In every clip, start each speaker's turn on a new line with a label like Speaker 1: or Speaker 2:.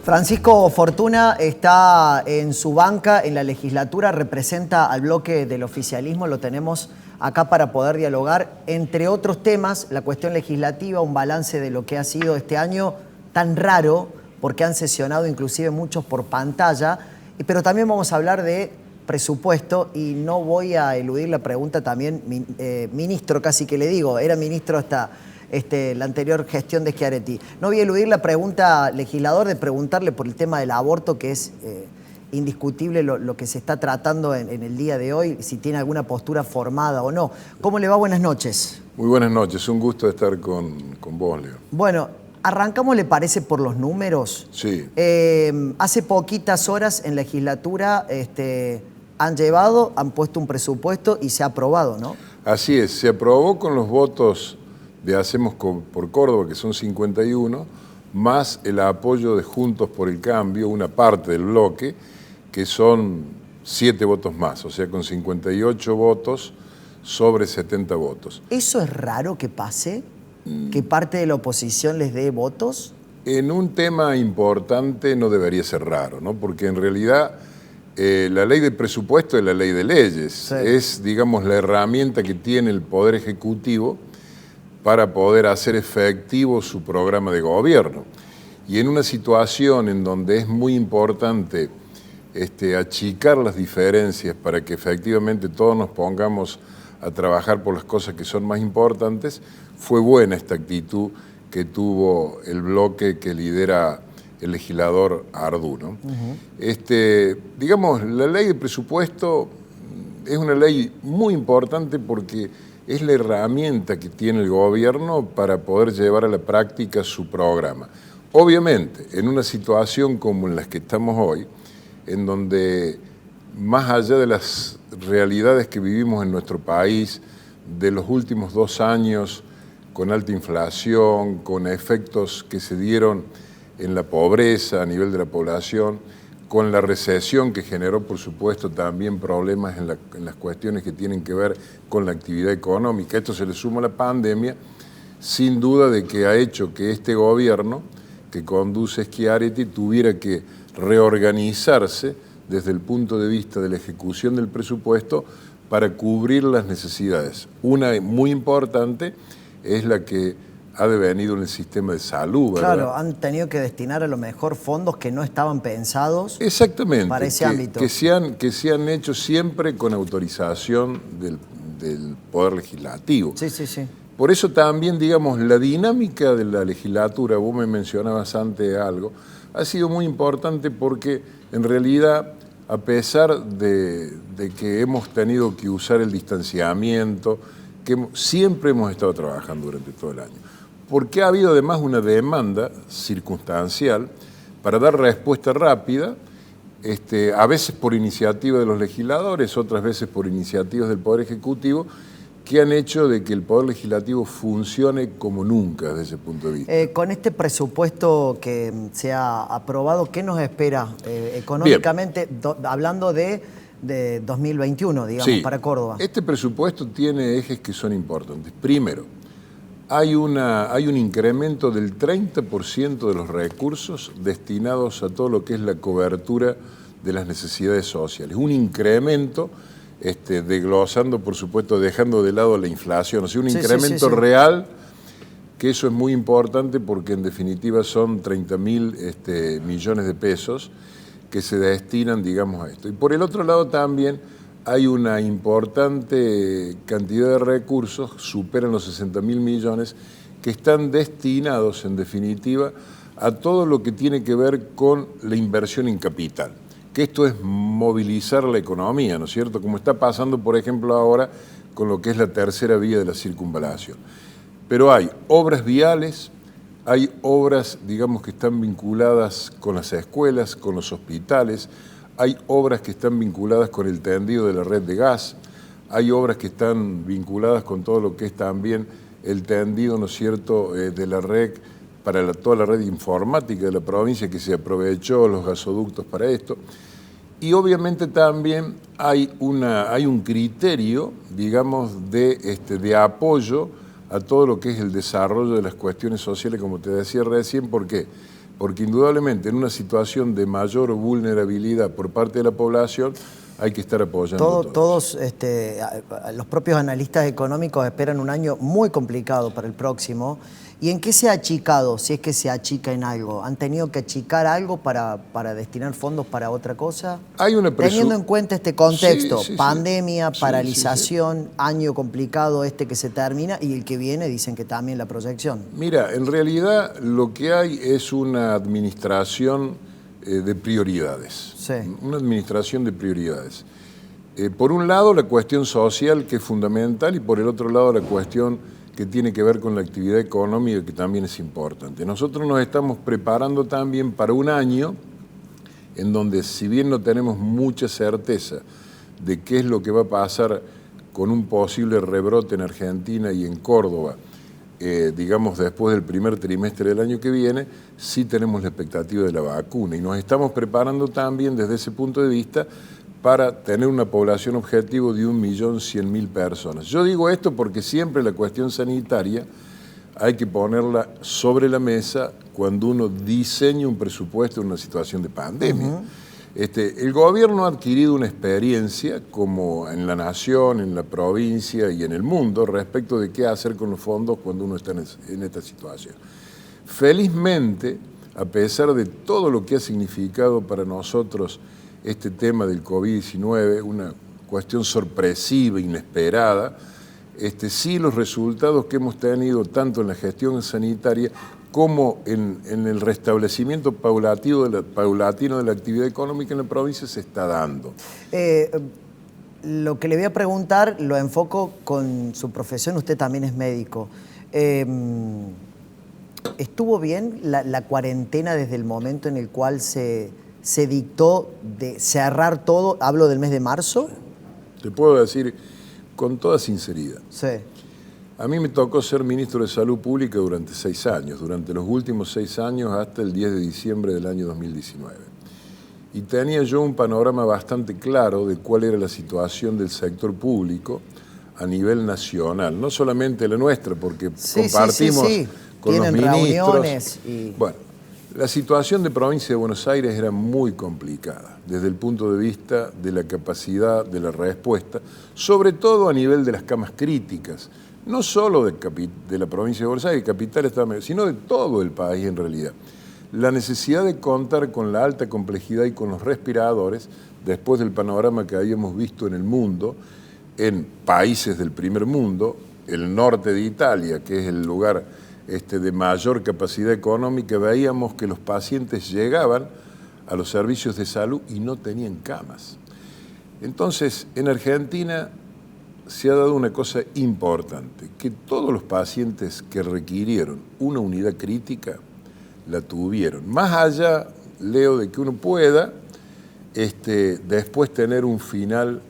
Speaker 1: Francisco Fortuna está en su banca en la legislatura, representa al bloque del oficialismo, lo tenemos acá para poder dialogar, entre otros temas, la cuestión legislativa, un balance de lo que ha sido este año tan raro, porque han sesionado inclusive muchos por pantalla, pero también vamos a hablar de presupuesto y no voy a eludir la pregunta también, ministro, casi que le digo, era ministro hasta la anterior gestión de Schiaretti. No voy a eludir la pregunta legislador de preguntarle por el tema del aborto, que es indiscutible lo que se está tratando en el día de hoy, si tiene alguna postura formada o no. ¿Cómo le va? Buenas noches.
Speaker 2: Muy buenas noches, un gusto estar con vos, Leo.
Speaker 1: Bueno, arrancamos, ¿le parece, por los números?
Speaker 2: Sí.
Speaker 1: Hace poquitas horas en legislatura han puesto un presupuesto y se ha aprobado, ¿no?
Speaker 2: Así es, se aprobó con los votos de Hacemos por Córdoba, que son 51, más el apoyo de Juntos por el Cambio, una parte del bloque, que son 7 votos más, o sea, con 58 votos sobre 70 votos.
Speaker 1: ¿Eso es raro que pase? ¿Que parte de la oposición les dé votos?
Speaker 2: En un tema importante no debería ser raro, ¿no? Porque en realidad la ley de presupuesto es la ley de leyes. Sí. Es, digamos, la herramienta que tiene el Poder Ejecutivo para poder hacer efectivo su programa de gobierno. Y en una situación en donde es muy importante achicar las diferencias para que efectivamente todos nos pongamos a trabajar por las cosas que son más importantes, fue buena esta actitud que tuvo el bloque que lidera el legislador Ardú, ¿no? Digamos, la ley de presupuesto es una ley muy importante porque es la herramienta que tiene el gobierno para poder llevar a la práctica su programa. Obviamente, en una situación como en la que estamos hoy, en donde más allá de las realidades que vivimos en nuestro país, de los últimos 2 años, con alta inflación, con efectos que se dieron en la pobreza a nivel de la población, con la recesión que generó, por supuesto, también problemas en las cuestiones que tienen que ver con la actividad económica. Esto se le suma a la pandemia, sin duda de que ha hecho que este gobierno que conduce Schiaretti tuviera que reorganizarse desde el punto de vista de la ejecución del presupuesto para cubrir las necesidades. Una muy importante es la que ha devenido en el sistema de salud, ¿verdad?
Speaker 1: Claro, han tenido que destinar a lo mejor fondos que no estaban pensados.
Speaker 2: Exactamente,
Speaker 1: para ese ámbito.
Speaker 2: Que se han hecho siempre con autorización del Poder Legislativo.
Speaker 1: Sí, sí, sí.
Speaker 2: Por eso también, digamos, la dinámica de la legislatura, vos me mencionabas antes algo, ha sido muy importante porque en realidad, a pesar de que hemos tenido que usar el distanciamiento, que siempre hemos estado trabajando durante todo el año, porque ha habido además una demanda circunstancial para dar respuesta rápida, a veces por iniciativa de los legisladores, otras veces por iniciativas del Poder Ejecutivo, que han hecho de que el Poder Legislativo funcione como nunca desde ese punto de vista.
Speaker 1: Con este presupuesto que se ha aprobado, ¿qué nos espera económicamente, hablando de 2021, digamos,
Speaker 2: sí,
Speaker 1: para Córdoba?
Speaker 2: Este presupuesto tiene ejes que son importantes. Primero, hay un incremento del 30% de los recursos destinados a todo lo que es la cobertura de las necesidades sociales. Un incremento desglosando, por supuesto, dejando de lado la inflación. O sea, un incremento real, que eso es muy importante porque en definitiva son 30.000 millones de pesos que se destinan, digamos, a esto. Y por el otro lado también hay una importante cantidad de recursos, superan los 60.000 millones, que están destinados, en definitiva, a todo lo que tiene que ver con la inversión en capital. Que esto es movilizar la economía, ¿no es cierto? Como está pasando, por ejemplo, ahora con lo que es la tercera vía de la circunvalación. Pero hay obras viales, hay obras, digamos, que están vinculadas con las escuelas, con los hospitales, hay obras que están vinculadas con el tendido de la red de gas, hay obras que están vinculadas con todo lo que es también el tendido, ¿no es cierto?, de la red para toda la red informática de la provincia, que se aprovechó los gasoductos para esto. Y obviamente también hay un criterio, digamos, de apoyo a todo lo que es el desarrollo de las cuestiones sociales, como te decía recién, porque porque indudablemente en una situación de mayor vulnerabilidad por parte de la población hay que estar apoyando a todos.
Speaker 1: Los propios analistas económicos esperan un año muy complicado para el próximo. ¿Y en qué se ha achicado, si es que se achica en algo? ¿Han tenido que achicar algo para destinar fondos para otra cosa? Teniendo en cuenta este contexto, pandemia, paralización, año complicado que se termina y el que viene, dicen que también la proyección.
Speaker 2: Mira, en realidad lo que hay es una administración de prioridades.
Speaker 1: Sí.
Speaker 2: Una administración de prioridades. Por un lado la cuestión social, que es fundamental, y por el otro lado la cuestión que tiene que ver con la actividad económica, que también es importante. Nosotros nos estamos preparando también para un año en donde, si bien no tenemos mucha certeza de qué es lo que va a pasar con un posible rebrote en Argentina y en Córdoba, digamos después del primer trimestre del año que viene, sí tenemos la expectativa de la vacuna y nos estamos preparando también desde ese punto de vista para tener una población objetivo de 1.100.000 personas. Yo digo esto porque siempre la cuestión sanitaria hay que ponerla sobre la mesa cuando uno diseña un presupuesto en una situación de pandemia. El gobierno ha adquirido una experiencia, como en la nación, en la provincia y en el mundo, respecto de qué hacer con los fondos cuando uno está en esta situación. Felizmente, a pesar de todo lo que ha significado para nosotros este tema del COVID-19, una cuestión sorpresiva, inesperada, sí los resultados que hemos tenido tanto en la gestión sanitaria como en el restablecimiento paulatino de la actividad económica en la provincia se está dando.
Speaker 1: Lo que le voy a preguntar lo enfoco con su profesión, usted también es médico. ¿Estuvo bien la cuarentena desde el momento en el cual se dictó de cerrar todo? Hablo del mes de marzo.
Speaker 2: Te puedo decir con toda sinceridad.
Speaker 1: Sí.
Speaker 2: A mí me tocó ser ministro de Salud Pública durante 6 años, durante los últimos 6 años hasta el 10 de diciembre del año 2019. Y tenía yo un panorama bastante claro de cuál era la situación del sector público a nivel nacional, no solamente la nuestra, porque compartimos con los ministros. Bueno, la situación de provincia de Buenos Aires era muy complicada desde el punto de vista de la capacidad de la respuesta, sobre todo a nivel de las camas críticas, no solo de la provincia de Buenos Aires, capital, sino de todo el país en realidad. La necesidad de contar con la alta complejidad y con los respiradores, después del panorama que habíamos visto en el mundo, en países del primer mundo, el norte de Italia, que es el lugar de mayor capacidad económica, veíamos que los pacientes llegaban a los servicios de salud y no tenían camas. Entonces, en Argentina se ha dado una cosa importante, que todos los pacientes que requirieron una unidad crítica la tuvieron. Más allá, Leo, de que uno pueda después tener un final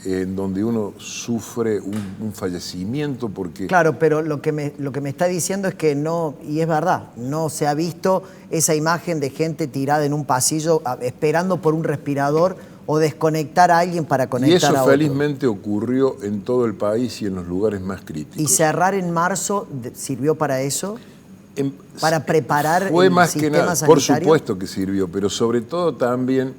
Speaker 2: en donde uno sufre un fallecimiento porque...
Speaker 1: Claro, pero lo que me está diciendo es que no, y es verdad, no se ha visto esa imagen de gente tirada en un pasillo esperando por un respirador o desconectar a alguien para conectar a otro.
Speaker 2: Y eso felizmente ocurrió en todo el país y en los lugares más críticos.
Speaker 1: ¿Y cerrar en marzo sirvió para eso? ¿Para preparar
Speaker 2: fue
Speaker 1: el
Speaker 2: más
Speaker 1: sistema
Speaker 2: que nada,
Speaker 1: sanitario?
Speaker 2: por supuesto que sirvió, pero sobre todo también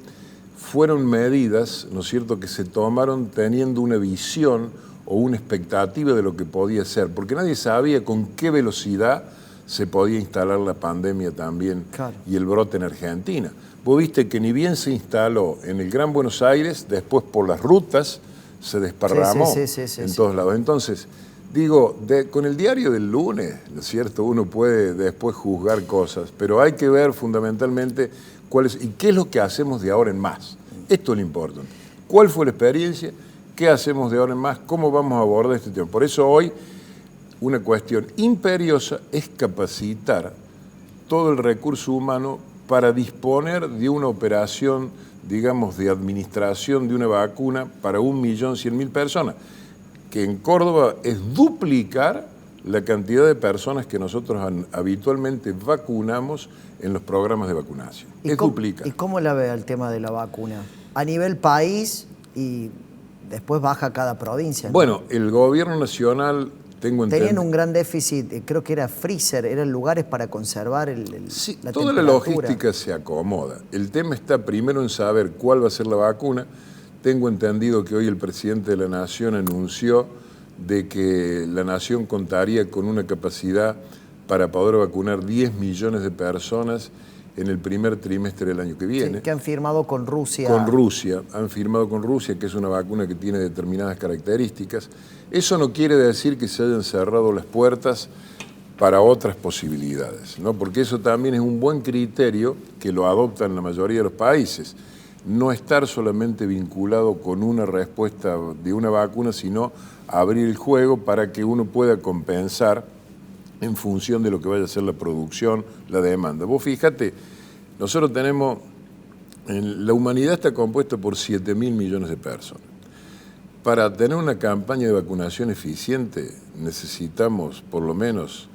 Speaker 2: fueron medidas, ¿no es cierto?, que se tomaron teniendo una visión o una expectativa de lo que podía ser, porque nadie sabía con qué velocidad se podía instalar la pandemia también, claro, y el brote en Argentina. Vos viste que ni bien se instaló en el Gran Buenos Aires, después por las rutas se desparramó en todos lados. Entonces, digo, con el diario del lunes, ¿no es cierto?, uno puede después juzgar cosas, pero hay que ver fundamentalmente cuál es y qué es lo que hacemos de ahora en más. Esto es lo importante. ¿Cuál fue la experiencia? ¿Qué hacemos de ahora en más? ¿Cómo vamos a abordar este tema? Por eso hoy una cuestión imperiosa es capacitar todo el recurso humano para disponer de una operación, digamos, de administración de una vacuna para 1.100.000 personas, que en Córdoba es duplicar la cantidad de personas que nosotros habitualmente vacunamos en los programas de vacunación. Es duplicar.
Speaker 1: ¿Y cómo la ve el tema de la vacuna? A nivel país y después baja cada provincia, ¿no?
Speaker 2: Bueno, el gobierno nacional
Speaker 1: Tenían un gran déficit, creo que era freezer, eran lugares para conservar
Speaker 2: sí,
Speaker 1: la
Speaker 2: toda la logística se acomoda. El tema está primero en saber cuál va a ser la vacuna. Tengo entendido que hoy el presidente de la Nación anunció de que la Nación contaría con una capacidad para poder vacunar 10 millones de personas en el primer trimestre del año que viene.
Speaker 1: Sí, que han firmado con Rusia.
Speaker 2: Con Rusia, han firmado con Rusia, que es una vacuna que tiene determinadas características. Eso no quiere decir que se hayan cerrado las puertas para otras posibilidades, ¿no? Porque eso también es un buen criterio que lo adoptan la mayoría de los países. No estar solamente vinculado con una respuesta de una vacuna, sino abrir el juego para que uno pueda compensar en función de lo que vaya a ser la producción, la demanda. Vos fíjate, nosotros tenemos, la humanidad está compuesta por 7.000 millones de personas. Para tener una campaña de vacunación eficiente necesitamos por lo menos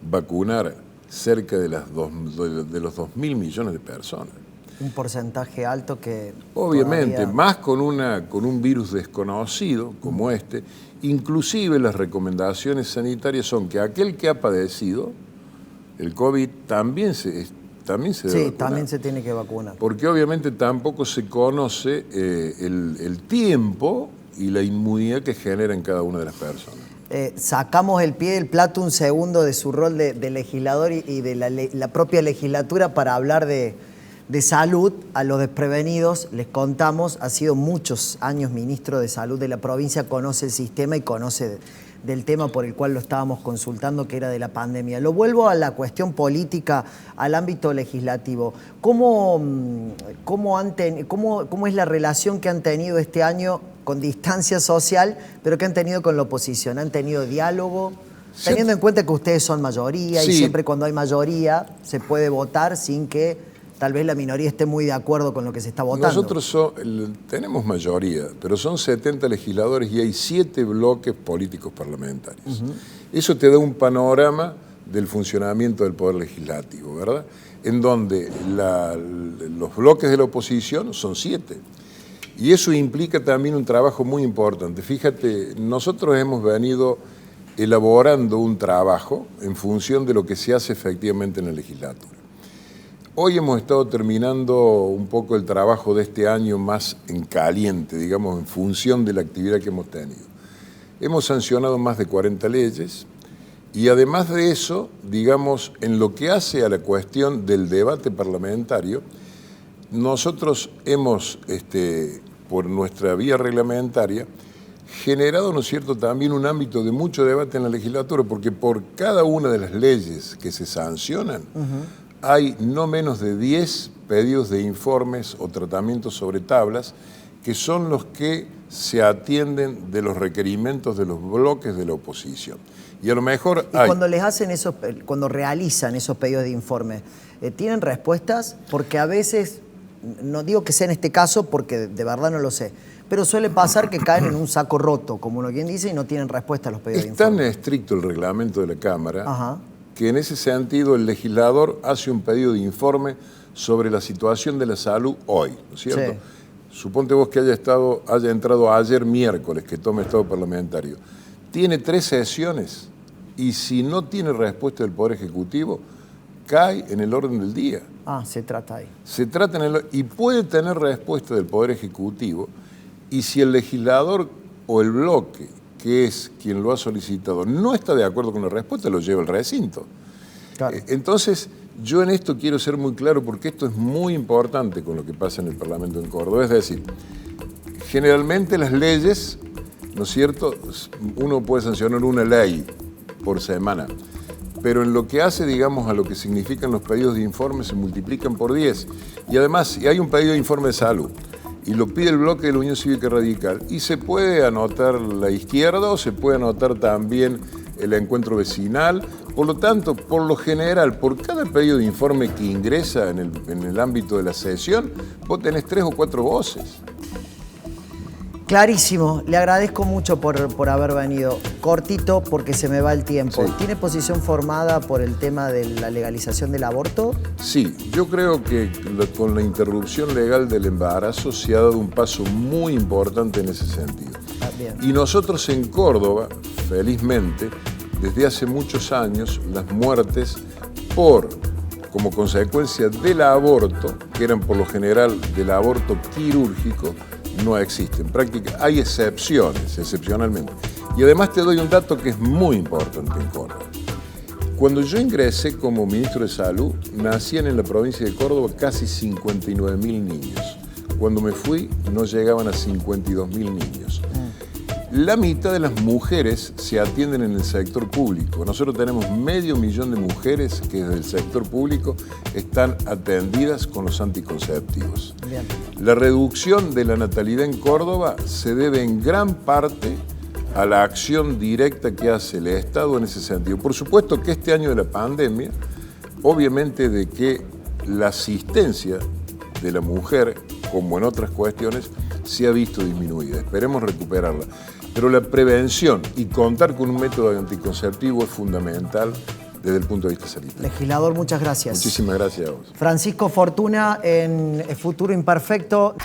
Speaker 2: vacunar cerca de los 2.000 millones de personas.
Speaker 1: Un porcentaje alto que...
Speaker 2: Obviamente,
Speaker 1: todavía...
Speaker 2: más con un virus desconocido como este. Inclusive las recomendaciones sanitarias son que aquel que ha padecido el COVID también se debe vacunar.
Speaker 1: También se tiene que vacunar.
Speaker 2: Porque obviamente tampoco se conoce el tiempo y la inmunidad que genera en cada una de las personas.
Speaker 1: Sacamos el pie del plato un segundo de su rol de legislador y de la propia legislatura para hablar de salud. A los desprevenidos les contamos, ha sido muchos años ministro de salud de la provincia, conoce el sistema y conoce del tema por el cual lo estábamos consultando, que era de la pandemia. Lo vuelvo a la cuestión política, al ámbito legislativo. ¿Cómo es la relación que han tenido este año con distancia social, pero que han tenido con la oposición? ¿Han tenido diálogo? Teniendo en cuenta que ustedes son mayoría y siempre cuando hay mayoría se puede votar sin que tal vez la minoría esté muy de acuerdo con lo que se está votando.
Speaker 2: Nosotros tenemos mayoría, pero son 70 legisladores y hay 7 bloques políticos parlamentarios. Eso te da un panorama del funcionamiento del Poder Legislativo, ¿verdad? En donde los bloques de la oposición son 7. Y eso implica también un trabajo muy importante. Fíjate, nosotros hemos venido elaborando un trabajo en función de lo que se hace efectivamente en la legislatura. Hoy hemos estado terminando un poco el trabajo de este año más en caliente, digamos, en función de la actividad que hemos tenido. Hemos sancionado más de 40 leyes y además de eso, digamos, en lo que hace a la cuestión del debate parlamentario, nosotros hemos, por nuestra vía reglamentaria, generado, ¿no es cierto?, también un ámbito de mucho debate en la legislatura, porque por cada una de las leyes que se sancionan, hay no menos de 10 pedidos de informes o tratamientos sobre tablas que son los que se atienden de los requerimientos de los bloques de la oposición. Y a lo mejor
Speaker 1: hay... cuando les hacen cuando realizan esos pedidos de informe, ¿tienen respuestas? Porque a veces, no digo que sea en este caso porque de verdad no lo sé, pero suele pasar que caen en un saco roto, como uno quien dice, y no tienen respuesta a los pedidos de informe.
Speaker 2: Es tan estricto el reglamento de la Cámara que en ese sentido el legislador hace un pedido de informe sobre la situación de la salud hoy, ¿no es cierto? Sí. Suponte vos que haya entrado ayer miércoles, que tome estado parlamentario. Tiene 3 sesiones y si no tiene respuesta del Poder Ejecutivo, cae en el orden del día.
Speaker 1: Se trata ahí.
Speaker 2: Se trata y puede tener respuesta del Poder Ejecutivo y si el legislador o el bloque, que es quien lo ha solicitado, no está de acuerdo con la respuesta, lo lleva al recinto. Claro. Entonces, yo en esto quiero ser muy claro porque esto es muy importante con lo que pasa en el Parlamento en Córdoba. Es decir, generalmente las leyes, ¿no es cierto?, uno puede sancionar una ley por semana, pero en lo que hace, digamos, a lo que significan los pedidos de informe se multiplican por 10. Y además, si hay un pedido de informe de salud, y lo pide el bloque de la Unión Cívica Radical, y se puede anotar la izquierda o se puede anotar también el encuentro vecinal. Por lo tanto, por lo general, por cada pedido de informe que ingresa en el ámbito de la sesión, vos tenés 3 o 4 voces.
Speaker 1: Clarísimo, le agradezco mucho por haber venido. Cortito porque se me va el tiempo. Sí. ¿Tiene posición formada por el tema de la legalización del aborto?
Speaker 2: Sí, yo creo que con la interrupción legal del embarazo se ha dado un paso muy importante en ese sentido.
Speaker 1: Bien.
Speaker 2: Y nosotros en Córdoba, felizmente, desde hace muchos años, las muertes como consecuencia del aborto, que eran por lo general del aborto quirúrgico, no existen. Hay excepciones, excepcionalmente. Y además te doy un dato que es muy importante en Córdoba. Cuando yo ingresé como ministro de Salud, nacían en la provincia de Córdoba casi 59.000 niños. Cuando me fui, no llegaban a 52.000 niños. La mitad de las mujeres se atienden en el sector público. Nosotros tenemos 500.000 de mujeres que desde el sector público están atendidas con los anticonceptivos.
Speaker 1: Bien.
Speaker 2: La reducción de la natalidad en Córdoba se debe en gran parte a la acción directa que hace el Estado en ese sentido. Por supuesto que este año de la pandemia, obviamente de que la asistencia de la mujer, como en otras cuestiones, se ha visto disminuida. Esperemos recuperarla. Pero la prevención y contar con un método anticonceptivo es fundamental desde el punto de vista sanitario.
Speaker 1: Legislador, muchas gracias.
Speaker 2: Muchísimas gracias a vos.
Speaker 1: Francisco Fortuna en Futuro Imperfecto.